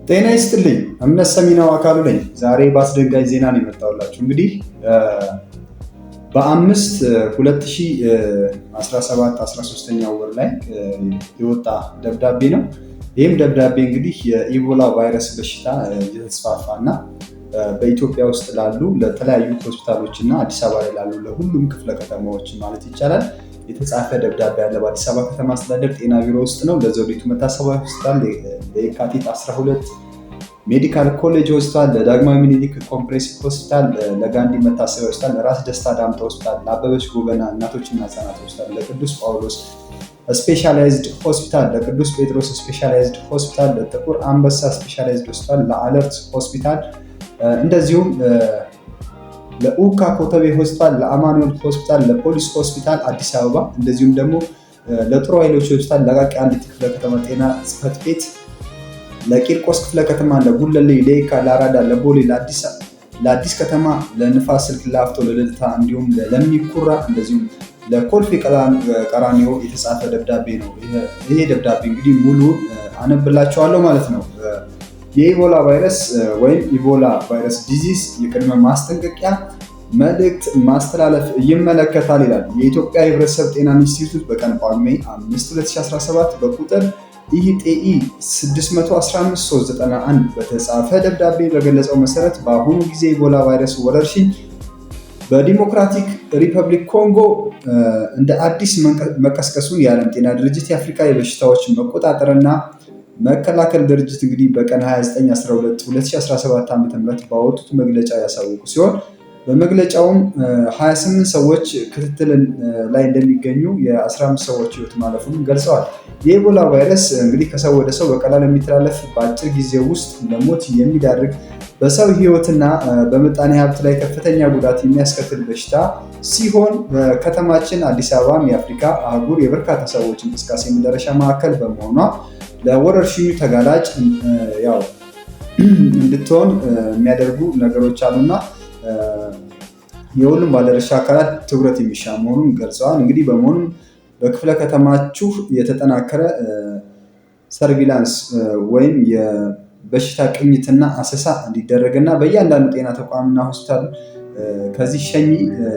ጤና ይስጥልኝ። እምነት ሰሚናው አካሉ ነኝ። ዛሬ በአስደንጋጭ ዜና ነው የመጣሁላችሁ። እንግዲህ በ5/2017 13ኛው ወር ላይ የወጣ ደብዳቤ ነው። ይህም ደብዳቤ እንግዲህ የኢቦላ ቫይረስ በሽታ እየተስፋፋ እና በኢትዮጵያ ውስጥ ላሉ ለተለያዩ ሆስፒታሎች እና አዲስ አበባ ላይ ላሉ ለሁሉም ክፍለ ከተማዎች ማለት ይቻላል የተጻፈ ደብዳቤ ያለ በአዲስ አበባ ከተማ አስተዳደር ጤና ቢሮ ውስጥ ነው። ለዘውዲቱ መታሰቢያ ሆስፒታል፣ ለየካቲት 12 ሜዲካል ኮሌጅ ሆስፒታል፣ ለዳግማዊ ምኒልክ ኮምፕሬሲቭ ሆስፒታል፣ ለጋንዲ መታሰቢያ ሆስፒታል፣ ለራስ ደስታ ዳምጠ ሆስፒታል፣ ለአበበች ጎበና እናቶችና ህጻናት ሆስፒታል፣ ለቅዱስ ጳውሎስ ስፔሻላይዝድ ሆስፒታል፣ ለቅዱስ ጴጥሮስ ስፔሻላይዝድ ሆስፒታል፣ ለጥቁር አንበሳ ስፔሻላይዝድ ሆስፒታል፣ ለአለርት ሆስፒታል እንደዚሁም ለኡካ ኮተቤ ሆስፒታል፣ ለአማኑኤል ሆስፒታል፣ ለፖሊስ ሆስፒታል አዲስ አበባ እንደዚሁም ደግሞ ለጦር ኃይሎች ሆስፒታል፣ ለቃቂ አንዲት ክፍለ ከተማ ጤና ጽሕፈት ቤት፣ ለቂርቆስ ክፍለ ከተማ፣ ለጉለሌ፣ ለየካ፣ ለአራዳ፣ ለቦሌ፣ ለአዲስ ከተማ፣ ለንፋስ ስልክ፣ ለአፍቶ፣ ለልደታ እንዲሁም ለሚኩራ እንደዚሁም ለኮልፌ ቀራኒዮ የተጻፈ ደብዳቤ ነው። ይሄ ደብዳቤ እንግዲህ ሙሉ አነብላቸዋለሁ ማለት ነው። የኢቦላ ቫይረስ ወይም ኢቦላ ቫይረስ ዲዚዝ የቅድመ ማስጠንቀቂያ መልእክት ማስተላለፍ ይመለከታል ይላል። የኢትዮጵያ የህብረተሰብ ጤና ኢንስቲትዩት በቀን ጳጉሜ 5 2017 በቁጥር ኢቲኢ 615391 በተጻፈ ደብዳቤ በገለጸው መሰረት በአሁኑ ጊዜ ኢቦላ ቫይረስ ወረርሽኝ በዲሞክራቲክ ሪፐብሊክ ኮንጎ እንደ አዲስ መቀስቀሱን የዓለም ጤና ድርጅት የአፍሪካ የበሽታዎች መቆጣጠርና መከላከል ድርጅት እንግዲህ በቀን 29/12/2017 ዓ.ም ባወጡት መግለጫ ያሳወቁ ሲሆን በመግለጫውም 28 ሰዎች ክትትል ላይ እንደሚገኙ የ15 ሰዎች ህይወት ማለፉን ገልጸዋል። የኢቦላ ቫይረስ እንግዲህ ከሰው ወደ ሰው በቀላል የሚተላለፍ በአጭር ጊዜ ውስጥ ለሞት የሚዳርግ በሰው ህይወትና በምጣኔ ሀብት ላይ ከፍተኛ ጉዳት የሚያስከትል በሽታ ሲሆን በከተማችን አዲስ አበባም የአፍሪካ አህጉር የበርካታ ሰዎች እንቅስቃሴ መዳረሻ ማዕከል በመሆኗ ለወረርሽኙ ተጋላጭ እንድትሆን የሚያደርጉ ነገሮች አሉና የሁሉም ባለድርሻ አካላት ትኩረት የሚሻ መሆኑን ገልጸዋል። እንግዲህ በመሆኑም በክፍለ ከተማችሁ የተጠናከረ ሰርቪላንስ ወይም የበሽታ ቅኝትና አሰሳ እንዲደረግና በእያንዳንዱ ጤና ተቋምና ሆስፒታል ከዚህ ሸኚ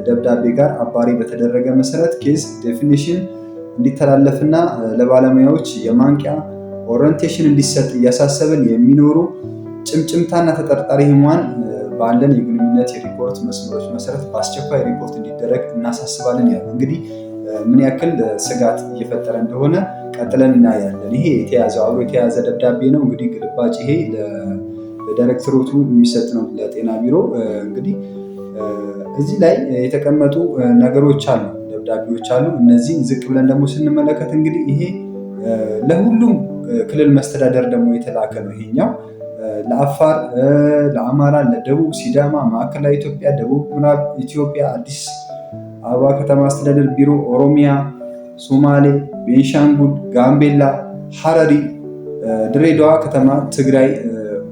ደብዳቤ ጋር አባሪ በተደረገ መሰረት ኬዝ ዴፊኒሽን እንዲተላለፍና ለባለሙያዎች የማንቂያ ኦሪንቴሽን እንዲሰጥ እያሳሰብን የሚኖሩ ጭምጭምታና ተጠርጣሪ ህሙማን ባለን የግንኙነት የሪፖርት መስመሮች መሰረት በአስቸኳይ ሪፖርት እንዲደረግ እናሳስባለን ያለ እንግዲህ ምን ያክል ስጋት እየፈጠረ እንደሆነ ቀጥለን እናያለን። ይሄ አብሮ የተያዘ ደብዳቤ ነው። እንግዲህ ግልባጭ ይሄ ለዳይሬክተሮቱ የሚሰጥ ነው ለጤና ቢሮ። እንግዲህ እዚህ ላይ የተቀመጡ ነገሮች አሉ፣ ደብዳቤዎች አሉ። እነዚህ ዝቅ ብለን ደግሞ ስንመለከት እንግዲህ ይሄ ለሁሉም ክልል መስተዳደር ደግሞ የተላከ ነው። ይሄኛው ለአፋር፣ ለአማራ፣ ለደቡብ ሲዳማ፣ ማዕከላዊ ኢትዮጵያ፣ ደቡብ ምዕራብ ኢትዮጵያ፣ አዲስ አበባ ከተማ አስተዳደር ቢሮ፣ ኦሮሚያ፣ ሶማሌ፣ ቤንሻንጉል፣ ጋምቤላ፣ ሐረሪ፣ ድሬዳዋ ከተማ፣ ትግራይ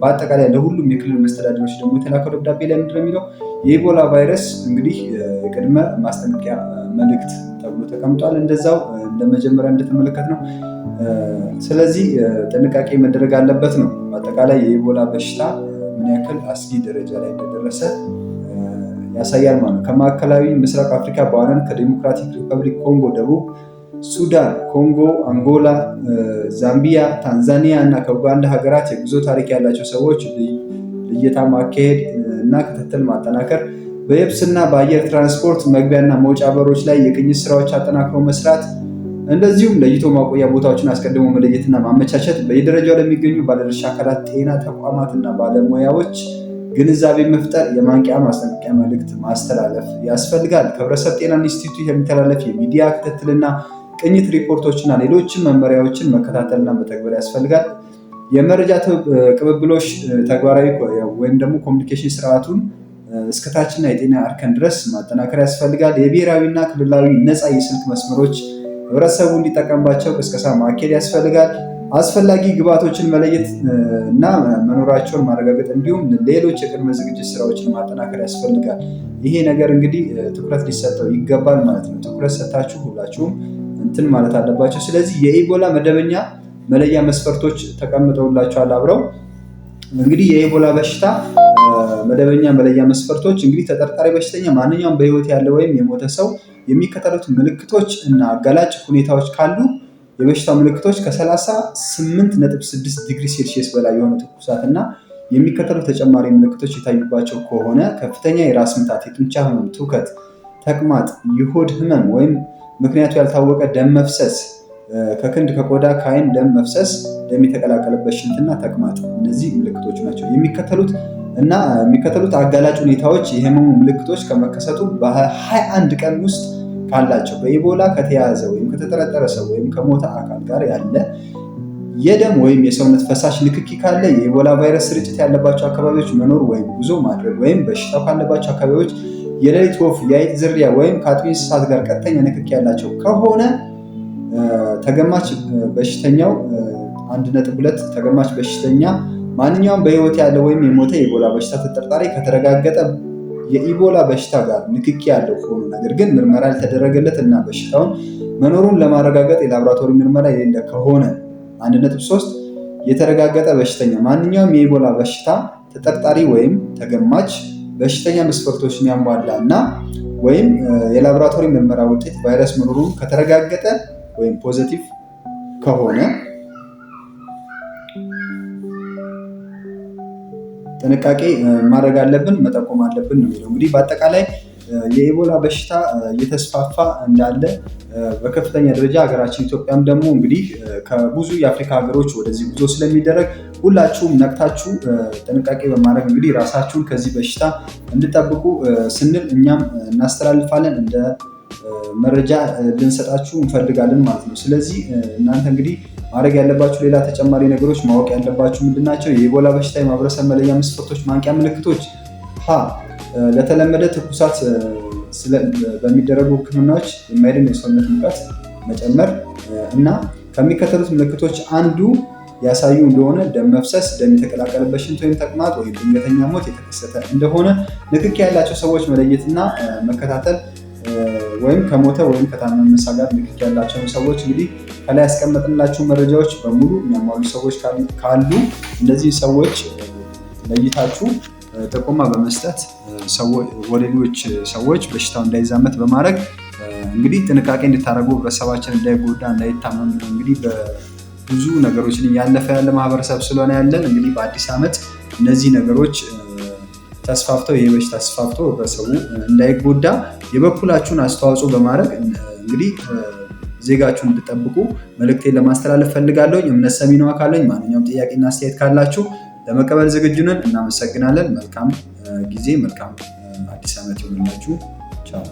በአጠቃላይ ለሁሉም የክልል መስተዳደሮች ደግሞ የተላከው ደብዳቤ ላይ ምንድን ነው የሚለው? የኢቦላ ቫይረስ እንግዲህ የቅድመ ማስጠንቀቂያ መልእክት ተብሎ ተቀምጧል። እንደዛው እንደመጀመሪያ እንደተመለከት ነው። ስለዚህ ጥንቃቄ መደረግ አለበት ነው። በአጠቃላይ የኢቦላ በሽታ ምን ያክል አስጊ ደረጃ ላይ እንደደረሰ ያሳያል ማለት ነው። ከማዕከላዊ ምስራቅ አፍሪካ በዋናነት ከዲሞክራቲክ ሪፐብሊክ ኮንጎ፣ ደቡብ ሱዳን፣ ኮንጎ፣ አንጎላ፣ ዛምቢያ፣ ታንዛኒያ እና ከኡጋንዳ ሀገራት የጉዞ ታሪክ ያላቸው ሰዎች ልየታ ማካሄድ እና ክትትል ማጠናከር፣ በየብስና በአየር ትራንስፖርት መግቢያና መውጫ በሮች ላይ የቅኝት ስራዎች አጠናክሮ መስራት፣ እንደዚሁም ለይቶ ማቆያ ቦታዎችን አስቀድሞ መለየትና ማመቻቸት፣ በየደረጃው ለሚገኙ ባለድርሻ አካላት ጤና ተቋማትና ባለሙያዎች ግንዛቤ መፍጠር፣ የማንቂያ ማስጠንቀቂያ መልእክት ማስተላለፍ ያስፈልጋል። ከህብረተሰብ ጤና ኢንስቲትዩት የሚተላለፍ የሚዲያ ክትትልና ቅኝት ሪፖርቶችና ሌሎችን መመሪያዎችን መከታተልና መተግበር ያስፈልጋል። የመረጃ ቅብብሎሽ ተግባራዊ ወይም ደግሞ ኮሚኒኬሽን ስርዓቱን እስከታችና የጤና እርከን ድረስ ማጠናከር ያስፈልጋል። የብሔራዊና ክልላዊ ነፃ የስልክ መስመሮች ህብረተሰቡ እንዲጠቀምባቸው ቅስቀሳ ማካሄድ ያስፈልጋል። አስፈላጊ ግብዓቶችን መለየት እና መኖራቸውን ማረጋገጥ እንዲሁም ሌሎች የቅድመ ዝግጅት ስራዎችን ማጠናከር ያስፈልጋል። ይሄ ነገር እንግዲህ ትኩረት ሊሰጠው ይገባል ማለት ነው። ትኩረት ሰጥታችሁ ሁላችሁም እንትን ማለት አለባቸው። ስለዚህ የኢቦላ መደበኛ መለያ መስፈርቶች ተቀምጠውላቸዋል አብረው እንግዲህ የኢቦላ በሽታ መደበኛ መለያ መስፈርቶች እንግዲህ ተጠርጣሪ በሽተኛ ማንኛውም በህይወት ያለ ወይም የሞተ ሰው የሚከተሉት ምልክቶች እና አጋላጭ ሁኔታዎች ካሉ የበሽታው ምልክቶች ከ38.6 ዲግሪ ሴልሺየስ በላይ የሆነ ትኩሳት እና የሚከተሉት ተጨማሪ ምልክቶች የታዩባቸው ከሆነ ከፍተኛ የራስ ምታት፣ የጡንቻ ህመም፣ ትውከት፣ ተቅማጥ፣ የሆድ ህመም ወይም ምክንያቱ ያልታወቀ ደም መፍሰስ፣ ከክንድ፣ ከቆዳ፣ ከዓይን ደም መፍሰስ፣ ደም የተቀላቀለበት ሽንትና ተቅማጥ እነዚህ ምልክቶች ናቸው። የሚከተሉት አጋላጭ ሁኔታዎች የህመሙ ምልክቶች ከመከሰቱ በ21 ቀን ውስጥ ካላቸው በኢቦላ ከተያዘ ወይም ከተጠረጠረ ሰው ወይም ከሞተ አካል ጋር ያለ የደም ወይም የሰውነት ፈሳሽ ንክኪ ካለ፣ የኢቦላ ቫይረስ ስርጭት ያለባቸው አካባቢዎች መኖር ወይም ጉዞ ማድረግ ወይም በሽታው ካለባቸው አካባቢዎች የሌሊት ወፍ፣ የአይጥ ዝርያ ወይም ከአጥቢ እንስሳት ጋር ቀጥተኛ ንክኪ ያላቸው ከሆነ ተገማች በሽተኛው 1.2 ተገማች በሽተኛ ማንኛውም በህይወት ያለ ወይም የሞተ የኢቦላ በሽታ ተጠርጣሪ ከተረጋገጠ የኢቦላ በሽታ ጋር ንክኪ ያለው ሆኖ ነገር ግን ምርመራ ያልተደረገለት እና በሽታውን መኖሩን ለማረጋገጥ የላቦራቶሪ ምርመራ የሌለ ከሆነ 1.3 የተረጋገጠ በሽተኛ ማንኛውም የኢቦላ በሽታ ተጠርጣሪ ወይም ተገማች በሽተኛ መስፈርቶችን ያሟላ እና ወይም የላቦራቶሪ ምርመራ ውጤት ቫይረስ መኖሩን ከተረጋገጠ ወይም ፖዚቲቭ ከሆነ ጥንቃቄ ማድረግ አለብን፣ መጠቆም አለብን ነው የሚለው። እንግዲህ በአጠቃላይ የኢቦላ በሽታ እየተስፋፋ እንዳለ በከፍተኛ ደረጃ ሀገራችን ኢትዮጵያም ደግሞ እንግዲህ ከብዙ የአፍሪካ ሀገሮች ወደዚህ ጉዞ ስለሚደረግ ሁላችሁም ነቅታችሁ ጥንቃቄ በማድረግ እንግዲህ ራሳችሁን ከዚህ በሽታ እንድጠብቁ ስንል እኛም እናስተላልፋለን፣ እንደ መረጃ ልንሰጣችሁ እንፈልጋለን ማለት ነው። ስለዚህ እናንተ እንግዲህ ማድረግ ያለባችሁ ሌላ ተጨማሪ ነገሮች ማወቅ ያለባችሁ ምንድናቸው? የኢቦላ በሽታ የማህበረሰብ መለያ መስፈርቶች፣ ማንቂያ ምልክቶች ለተለመደ ትኩሳት በሚደረጉ ህክምናዎች የማይድን የሰውነት ሙቀት መጨመር እና ከሚከተሉት ምልክቶች አንዱ ያሳዩ እንደሆነ ደም መፍሰስ፣ ደም የተቀላቀለበት ሽንት ወይም ተቅማጥ ወይም ድንገተኛ ሞት የተከሰተ እንደሆነ ንክኪ ያላቸው ሰዎች መለየትና መከታተል ወይም ከሞተ ወይም ከታመመ ሰው ጋር ንክኪ ያላቸው ሰዎች እንግዲህ ከላይ ያስቀመጥንላችሁ መረጃዎች በሙሉ የሚያሟሉ ሰዎች ካሉ እነዚህ ሰዎች ለይታችሁ ጥቆማ በመስጠት ወደ ሌሎች ሰዎች በሽታው እንዳይዛመት በማድረግ እንግዲህ ጥንቃቄ እንድታደርጉ ህብረተሰባችን እንዳይጎዳ እንዳይታመም እንግዲህ በብዙ ነገሮችን እያለፈ ያለ ማህበረሰብ ስለሆነ ያለን እንግዲህ በአዲስ ዓመት እነዚህ ነገሮች ተስፋፍተው ይህ በሽታ ተስፋፍቶ ህብረተሰቡ እንዳይጎዳ የበኩላችሁን አስተዋጽኦ በማድረግ እንግዲህ ዜጋችሁን እንድጠብቁ መልእክቴን ለማስተላለፍ ፈልጋለሁ። እምነት ሰሚ ነው አካለኝ። ማንኛውም ጥያቄና አስተያየት ካላችሁ ለመቀበል ዝግጁ ነን። እናመሰግናለን። መልካም ጊዜ፣ መልካም አዲስ ዓመት ይሁንላችሁ። ቻው።